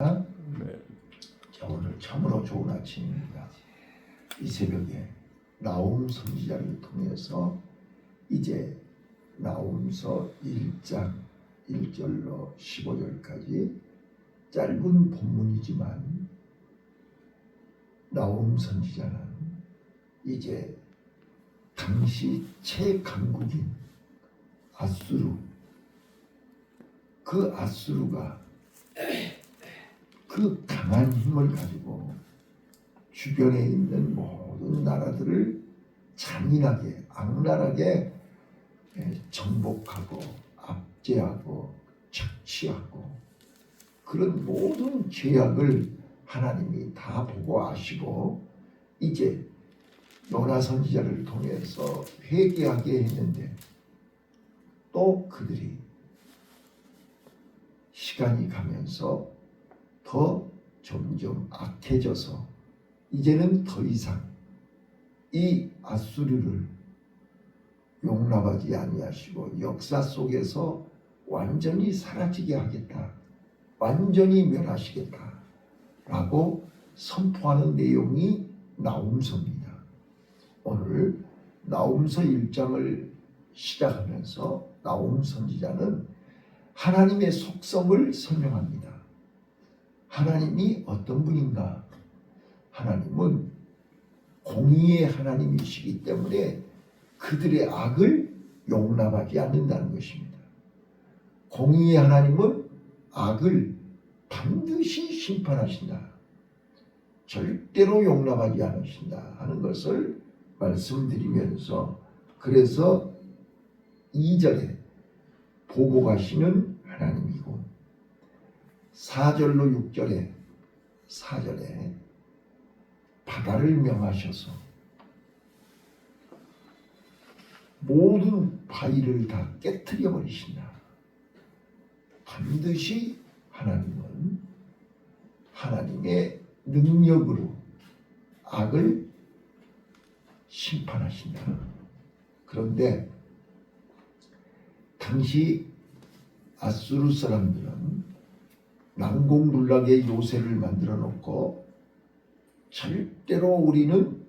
네. 자, 오늘 참으로 좋은 아침입니다. 이 새벽에 나홈 선지자를 통해서 이제 나홈서 1장 1절로 15절까지 짧은 본문이지만 나홈 선지자는 이제 당시 최강국인 아수르, 그 아수르가 그 강한 힘을 가지고 주변에 있는 모든 나라들을 잔인하게 악랄하게 정복하고 압제하고 착취하고 그런 모든 죄악을 하나님이 다 보고 아시고 이제 요나 선지자를 통해서 회개하게 했는데 또 그들이 시간이 가면서 더 점점 악해져서 이제는 더 이상 이 아수르를 용납하지 아니하시고 역사 속에서 완전히 사라지게 하겠다, 완전히 멸하시겠다 라고 선포하는 내용이 나홈서입니다. 오늘 나홈서 1장을 시작하면서 나홈 선지자는 하나님의 속성을 설명합니다. 하나님이 어떤 분인가? 하나님은 공의의 하나님이시기 때문에 그들의 악을 용납하지 않는다는 것입니다. 공의의 하나님은 악을 반드시 심판하신다, 절대로 용납하지 않으신다 하는 것을 말씀드리면서, 그래서 2절에 보고 가시는 하나님이고 4절로 6절에 4절에 바다를 명하셔서 모든 바위를 다 깨트려 버리신다. 반드시 하나님은 하나님의 능력으로 악을 심판하신다. 그런데 당시 아수르 사람들은 난공불락의 요새를 만들어 놓고 절대로 우리는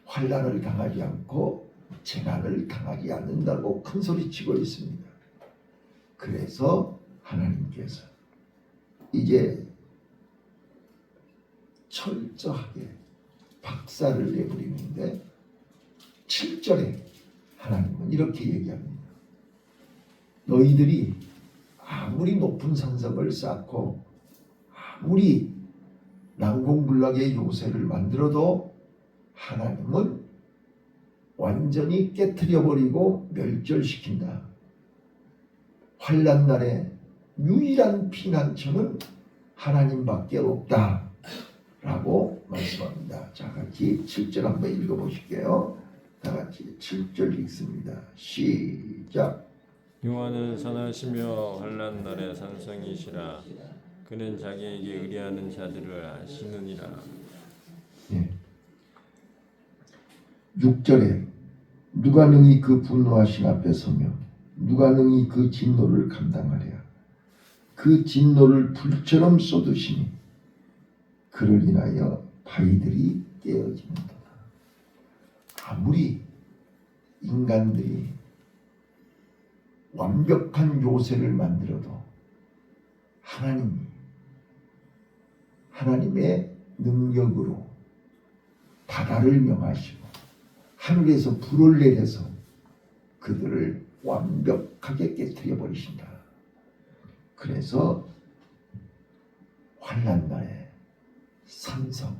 환난을 당하지 않고 재난을 당하지 않는다고 큰소리치고 있습니다. 그래서 하나님께서 이제 철저하게 박살을 내버리는데 7절에 하나님은 이렇게 얘기합니다. 너희들이 아무리 높은 산성을 쌓고 아무리 난공불락의 요새를 만들어도 하나님은 완전히 깨트려버리고 멸절시킨다. 환난날에 유일한 피난처는 하나님밖에 없다 라고 말씀합니다. 자, 같이 7절 한번 읽어보실게요. 다 같이 7절 읽습니다. 시작. 여호와는 선하시며 환난 날의 산성이시라. 그는 자기에게 의뢰하는 자들을 아시느니라. 네. 6절에 누가 능히 그 분노하신 앞에 서며 누가 능히 그 진노를 감당하랴. 그 진노를 불처럼 쏟으시니 그를 인하여 바위들이 깨어지는도다. 아무리 인간들이 완벽한 요새를 만들어도 하나님의 능력으로 바다를 명하시고 하늘에서 불을 내려서 그들을 완벽하게 깨뜨려 버리신다. 그래서 환난날의 산성,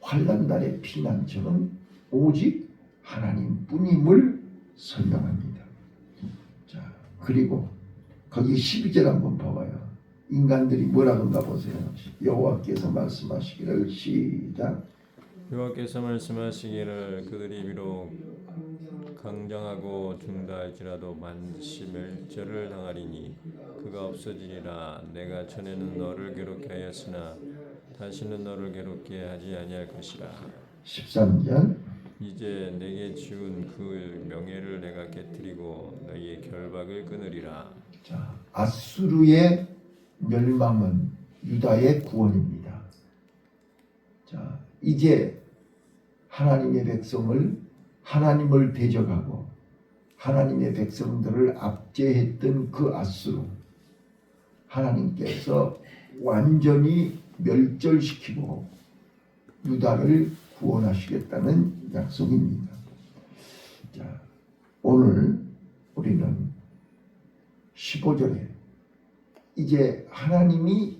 환난날의 피난처는 오직 하나님뿐임을 설명합니다. 자, 그리고 거기 12절 한번 봐봐요. 인간들이 뭐라 그런가 보세요. 여호와께서 말씀하시기를 시작. 여호와께서 말씀하시기를 그들이 비록 강정하고 중다할지라도 반드시 멸절을 당하리니 그가 없어지리라. 내가 전에는 너를 괴롭게 하였으나 다시는 너를 괴롭게 하지 아니할 것이라. 13절. 이제 내게 지운 그 명예를 내가 깨뜨리고 너희의 결박을 끊으리라. 자, 아수르의 멸망은 유다의 구원입니다. 자, 이제 하나님의 백성을 하나님을 대적하고 하나님의 백성들을 압제했던 그 아수르 하나님께서 완전히 멸절시키고 유다를 구원하시겠다는 약속입니다. 자, 오늘 우리는 15절에 이제 하나님이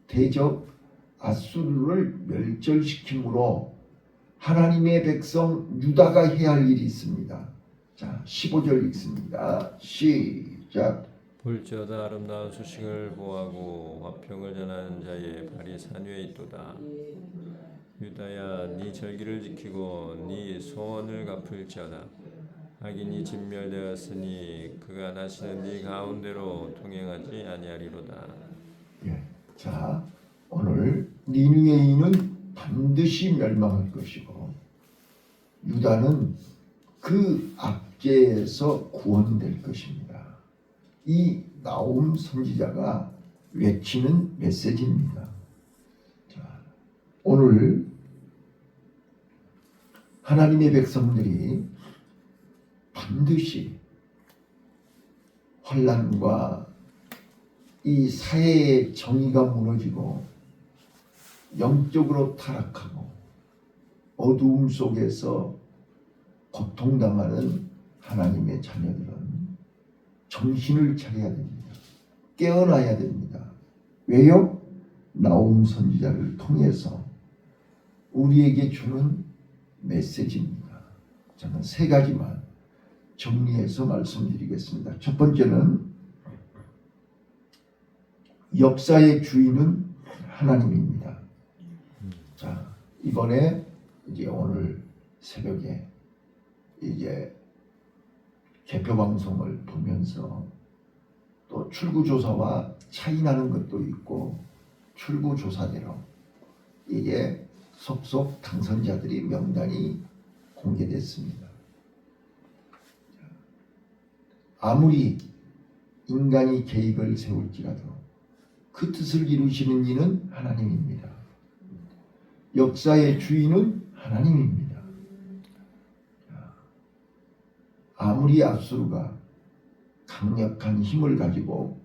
대적 아수르를 멸절시킴으로 하나님의 백성 유다가 해야 할 일이 있습니다. 자, 15절 읽습니다. 시작. 볼지어다 아름다운 수식을 보하고 화평을 전하는 자의 발이 산 위에 있도다. 유다야, 네 절기를 지키고 네 소원을 갚을지어다. 악인이 진멸되었으니 그가 다시는 네 가운데로 통행하지 아니하리로다. 예. 자, 오늘 니느웨인은 반드시 멸망할 것이고 유다는 그 압제에서 구원될 것입니다. 이 나홈 선지자가 외치는 메시지입니다. 자, 오늘 하나님의 백성들이 반드시 환난과 이 사회의 정의가 무너지고 영적으로 타락하고 어두움 속에서 고통당하는 하나님의 자녀들은 정신을 차려야 됩니다. 깨어나야 됩니다. 왜요? 나홈 선지자를 통해서 우리에게 주는 메시지입니다. 저는 세 가지만 정리해서 말씀드리겠습니다. 첫 번째는 역사의 주인은 하나님입니다. 자, 이번에 이제 오늘 새벽에 이제 개표 방송을 보면서 또 출구조사와 차이 나는 것도 있고 출구조사대로 이게 속속 당선자들이 명단이 공개됐습니다. 아무리 인간이 계획을 세울지라도 그 뜻을 이루시는 이는 하나님입니다. 역사의 주인은 하나님입니다. 아무리 아수르가 강력한 힘을 가지고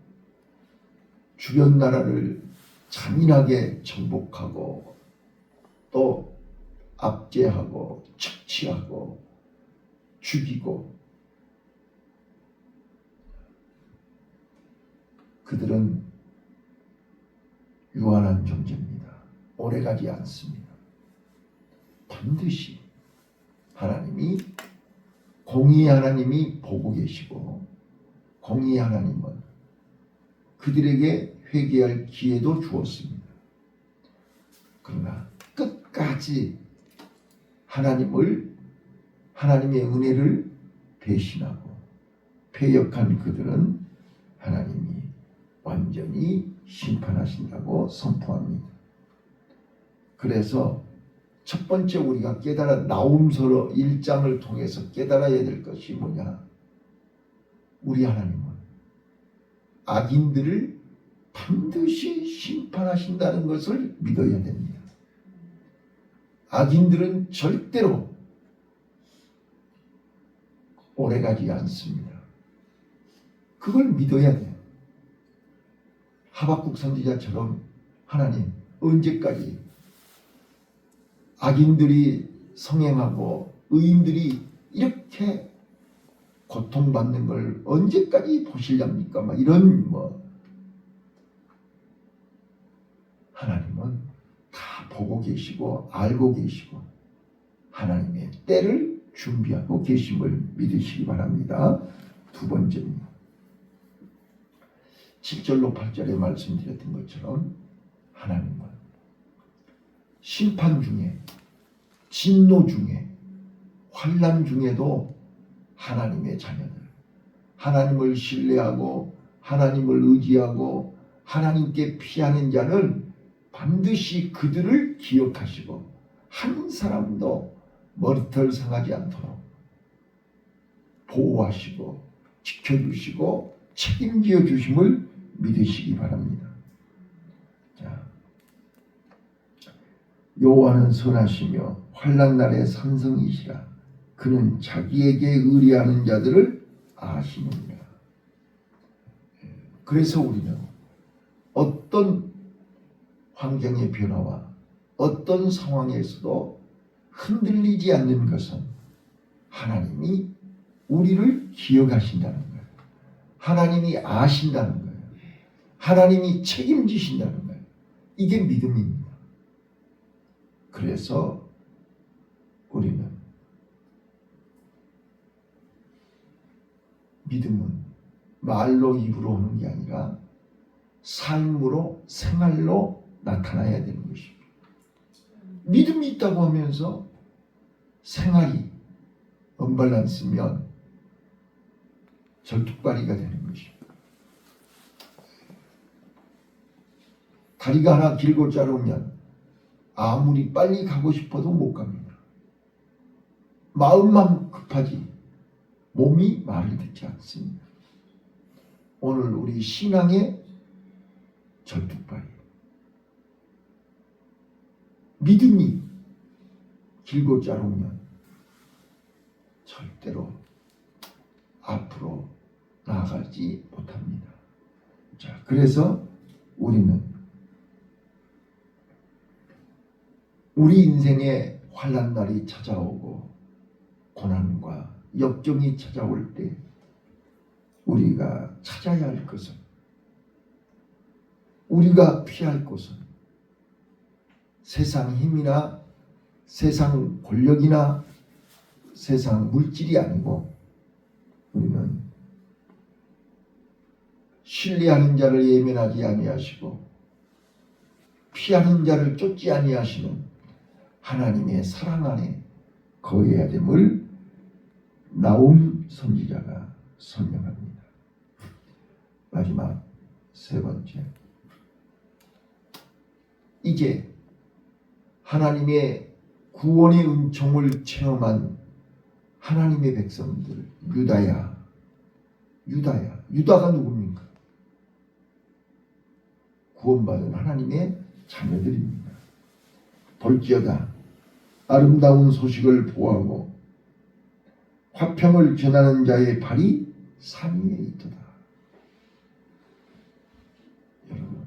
주변 나라를 잔인하게 정복하고 또 압제하고 착취하고 죽이고 그들은 유한한 존재입니다. 오래가지 않습니다. 반드시 하나님이 공의의 하나님이 보고 계시고 공의의 하나님은 그들에게 회개할 기회도 주었습니다. 그러나 끝까지 하나님의 은혜를 배신하고 패역한 그들은 하나님이 완전히 심판하신다고 선포합니다. 그래서 첫 번째 우리가 나홈서 1장을 통해서 깨달아야 될 것이 뭐냐? 우리 하나님은 악인들을 반드시 심판하신다는 것을 믿어야 됩니다. 악인들은 절대로 오래가지 않습니다. 그걸 믿어야 돼요. 하박국 선지자처럼 하나님 언제까지 악인들이 성행하고 의인들이 이렇게 고통받는 걸 언제까지 보시렵니까? 막 이런 하나님은 다 보고 계시고 알고 계시고 하나님의 때를 준비하고 계심을 믿으시기 바랍니다. 두 번째입니다. 7절로 8절에 말씀드렸던 것처럼 하나님은 심판 중에 진노 중에 환난 중에도 하나님의 자녀들 하나님을 신뢰하고 하나님을 의지하고 하나님께 피하는 자는 반드시 그들을 기억하시고 한 사람도 머리털 상하지 않도록 보호하시고 지켜주시고 책임지어 주심을 믿으시기 바랍니다. 자, 여호와는 선하시며 환난 날의 산성이시라. 그는 자기에게 의뢰하는 자들을 아시느니라. 그래서 우리는 어떤 환경의 변화와 어떤 상황에서도 흔들리지 않는 것은 하나님이 우리를 기억하신다는 거예요. 하나님이 아신다는 거예요. 하나님이 책임지신다는 거예요. 이게 믿음입니다. 그래서 우리는 믿음은 말로 입으로 오는 게 아니라 삶으로 생활로 나타나야 되는 것입니다. 믿음이 있다고 하면서 생활이 언밸런스면 절뚝발이가 되는 것입니다. 다리가 하나 길고 짧으면 아무리 빨리 가고 싶어도 못 갑니다. 마음만 급하지 몸이 말을 듣지 않습니다. 오늘 우리 신앙의 절뚝발이 믿음이 길고 짧으면 절대로 앞으로 나아가지 못합니다. 자, 그래서 우리는 우리 인생에 환난 날이 찾아오고 고난과 역경이 찾아올 때 우리가 찾아야 할 것은, 우리가 피할 곳은 세상 힘이나 세상 권력이나 세상 물질이 아니고 우리는 신뢰하는 자를 예면하지 아니하시고 피하는 자를 쫓지 아니하시는 하나님의 사랑 안에 거해야 됨을 나움 선지자가 설명합니다. 마지막 세 번째, 이제 하나님의 구원의 은총을 체험한 하나님의 백성들, 유다가 누굽니까? 구원받은 하나님의 자녀들입니다. 볼지어다 아름다운 소식을 보아하고 화평을 전하는 자의 발이 산 위에 있도다. 여러분,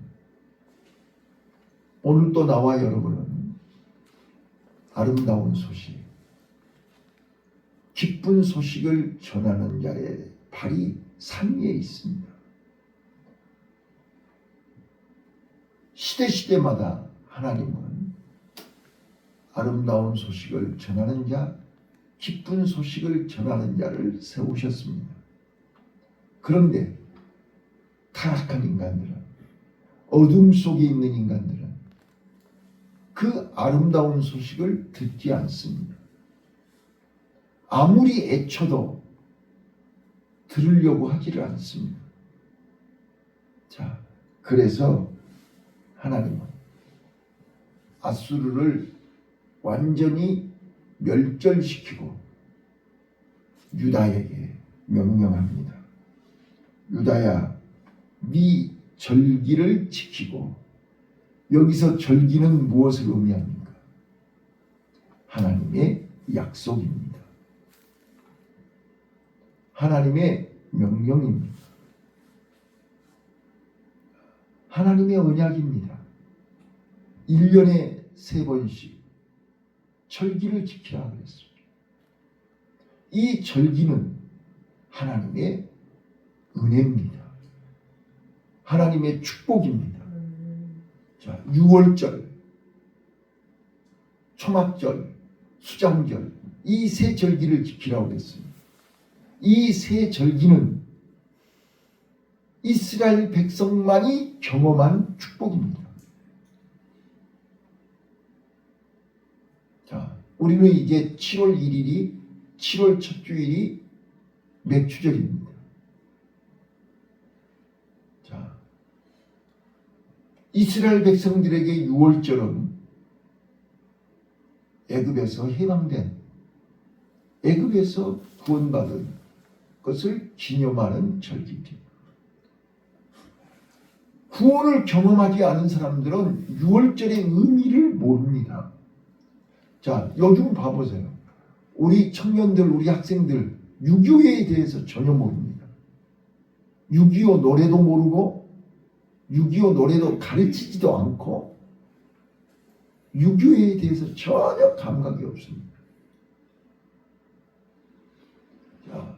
오늘 또 나와 여러분은 아름다운 소식, 기쁜 소식을 전하는 자의 발이 산 위에 있습니다. 시대마다 하나님은 아름다운 소식을 전하는 자, 기쁜 소식을 전하는 자를 세우셨습니다. 그런데 타락한 인간들은, 어둠 속에 있는 인간들은 그 아름다운 소식을 듣지 않습니다. 아무리 애쳐도 들으려고 하지를 않습니다. 자, 그래서 하나님은 아수르를 완전히 멸절시키고 유다에게 명령합니다. 유다야, 네 절기를 지키고, 여기서 절기는 무엇을 의미합니까? 하나님의 약속입니다. 하나님의 명령입니다. 하나님의 언약입니다. 1년에 3번씩 절기를 지키라 그랬습니다. 이 절기는 하나님의 은혜입니다. 하나님의 축복입니다. 자, 6월절, 초막절, 수장절, 이 세 절기를 지키라고 그랬습니다. 이 세 절기는 이스라엘 백성만이 경험한 축복입니다. 자, 우리는 이제 7월 1일이 7월 첫 주일이 맥주절입니다. 자, 이스라엘 백성들에게 6월절은 애굽에서 해방된, 애굽에서 구원받은 것을 기념하는 절기입니다. 구원을 경험하지 않은 사람들은 유월절의 의미를 모릅니다. 자, 요즘 봐보세요. 우리 청년들, 우리 학생들 6.25에 대해서 전혀 모릅니다. 6.25 노래도 모르고 6.25 노래도 가르치지도 않고 6.25에 대해서 전혀 감각이 없습니다. 자,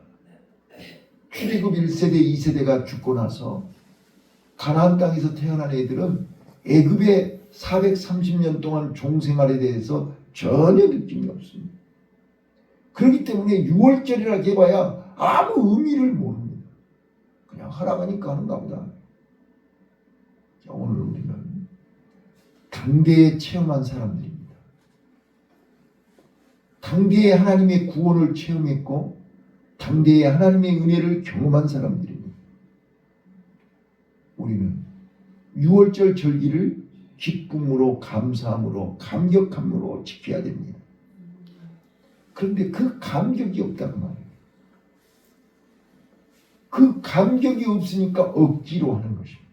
출애굽 1세대, 2세대가 죽고 나서 가나안 땅에서 태어난 애들은 애굽의 430년 동안 종생활에 대해서 전혀 느낌이 없습니다. 그렇기 때문에 6월절이라 해봐야 아무 의미를 모릅니다. 그냥 하라가니까 하는가 보다. 자, 오늘 우리는 당대에 체험한 사람들입니다. 당대에 하나님의 구원을 체험했고 당대에 하나님의 은혜를 경험한 사람들입니다. 우리는 6월절 절기를 기쁨으로, 감사함으로, 감격함으로 지켜야 됩니다. 그런데 그 감격이 없다고 말해요. 그 감격이 없으니까 억지로 하는 것입니다.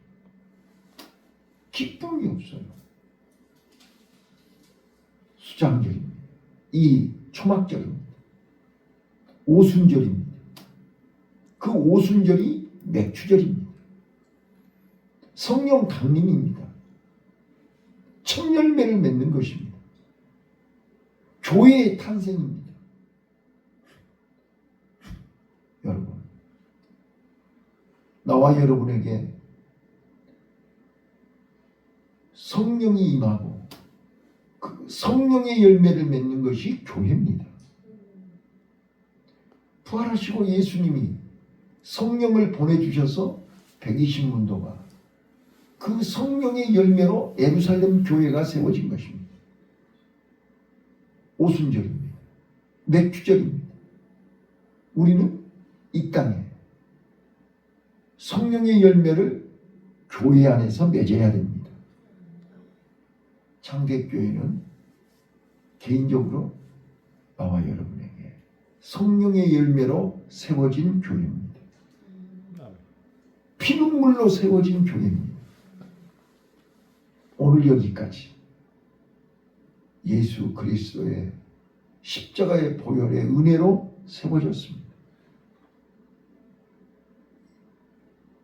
기쁨이 없어요. 수장절입니다. 이 초막절입니다. 오순절입니다. 그 오순절이 맥추절입니다. 성령 강림입니다. 첫 열매를 맺는 것입니다. 교회의 탄생입니다. 여러분, 나와 여러분에게 성령이 임하고 그 성령의 열매를 맺는 것이 교회입니다. 부활하시고 예수님이 성령을 보내주셔서 120문도가 그 성령의 열매로 예루살렘 교회가 세워진 것입니다. 오순절입니다. 맥주절입니다. 우리는 이 땅에 성령의 열매를 교회 안에서 맺어야 됩니다. 창대교회는 개인적으로 나와 여러분에게 성령의 열매로 세워진 교회입니다. 피눈물로 세워진 교회입니다. 오늘 여기까지 예수 그리스도의 십자가의 보혈의 은혜로 세워졌습니다.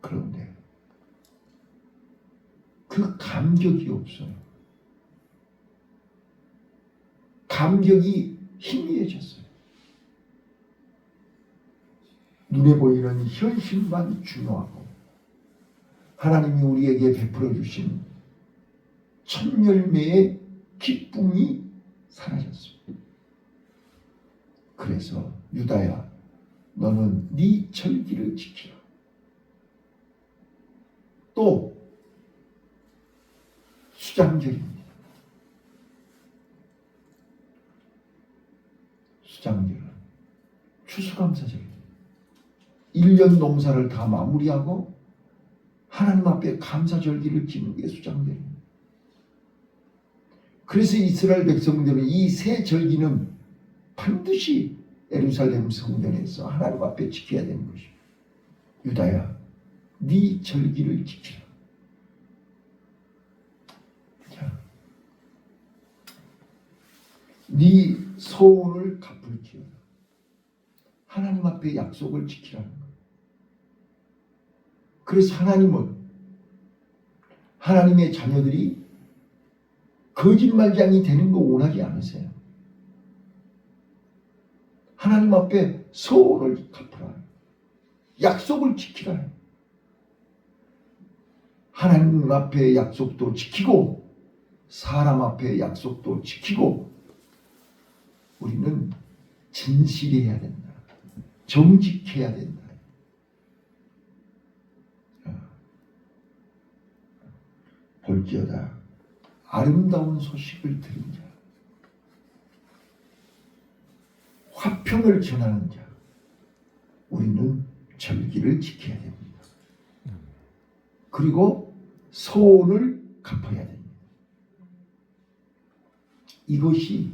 그런데 그 감격이 없어요. 감격이 희미해졌어요. 눈에 보이는 현실만 중요하고 하나님이 우리에게 베풀어 주신 첫 열매의 기쁨이 사라졌습니다. 그래서 유다야, 너는 네 절기를 지키라. 또 수장절입니다. 수장절은 추수감사절입니다. 1년 농사를 다 마무리하고 하나님 앞에 감사절기를 지는 게 수장절입니다. 그래서 이스라엘 백성들은 이 세 절기는 반드시 예루살렘 성전에서 하나님 앞에 지켜야 되는 것입니다. 유다야, 네 절기를 지키라. 자, 네 소원을 갚을지어다. 하나님 앞에 약속을 지키라는 거예요. 그래서 하나님은 하나님의 자녀들이 거짓말장이 되는 거 원하지 않으세요. 하나님 앞에 소원을 갚으라. 약속을 지키라. 하나님 앞에 약속도 지키고 사람 앞에 약속도 지키고 우리는 진실해야 된다. 정직해야 된다. 볼지어다 아름다운 소식을 들은 자, 화평을 전하는 자, 우리는 절기를 지켜야 됩니다. 그리고 소원을 갚아야 됩니다. 이것이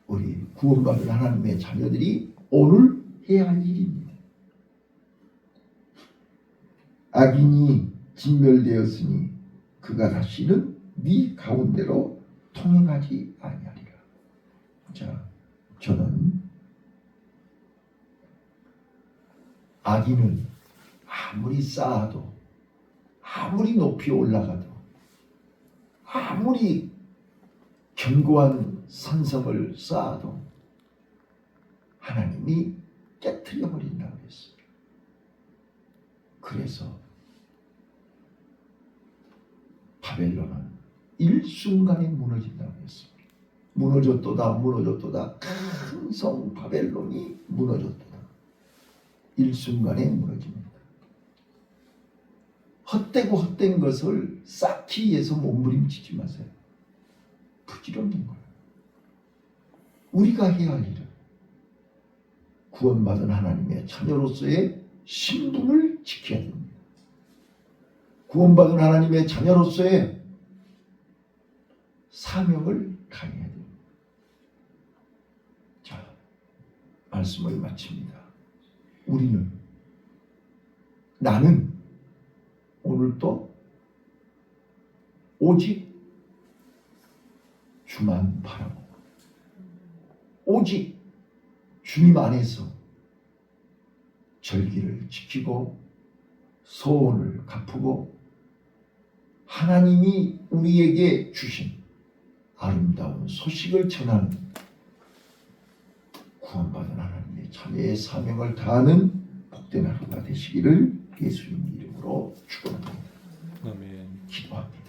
우리 구원받은 하나님의 자녀들이 오늘 해야 할 일입니다. 악인이 진멸되었으니 그가 다시는 네 가운데로 통행하지 아니하리라. 자, 저는 악인은 아무리 쌓아도, 아무리 높이 올라가도, 아무리 견고한 산성을 쌓아도 하나님이 깨트려 버린다고 했어요. 그래서 바벨론은 일순간에 무너진다고 했습니다. 무너졌도다 무너졌도다. 큰 성 바벨론이 무너졌도다. 일순간에 무너집니다. 헛되고 헛된 것을 쌓기 위해서 몸부림치지 마세요. 부질없는 거예요. 우리가 해야 할 일은 구원받은 하나님의 자녀로서의 신분을 지켜야 됩니다. 구원받은 하나님의 자녀로서의 사명을 다해야 됩니다. 자, 말씀을 마칩니다. 나는 오늘도 오직 주만 바라보고 오직 주님 안에서 절기를 지키고 소원을 갚고 하나님이 우리에게 주신 아름다운 소식을 전하는 구원받은 하나님의 자녀의 사명을 다하는 복된 하루가 되시기를 예수님 이름으로 축원합니다. 아멘. 기도합니다.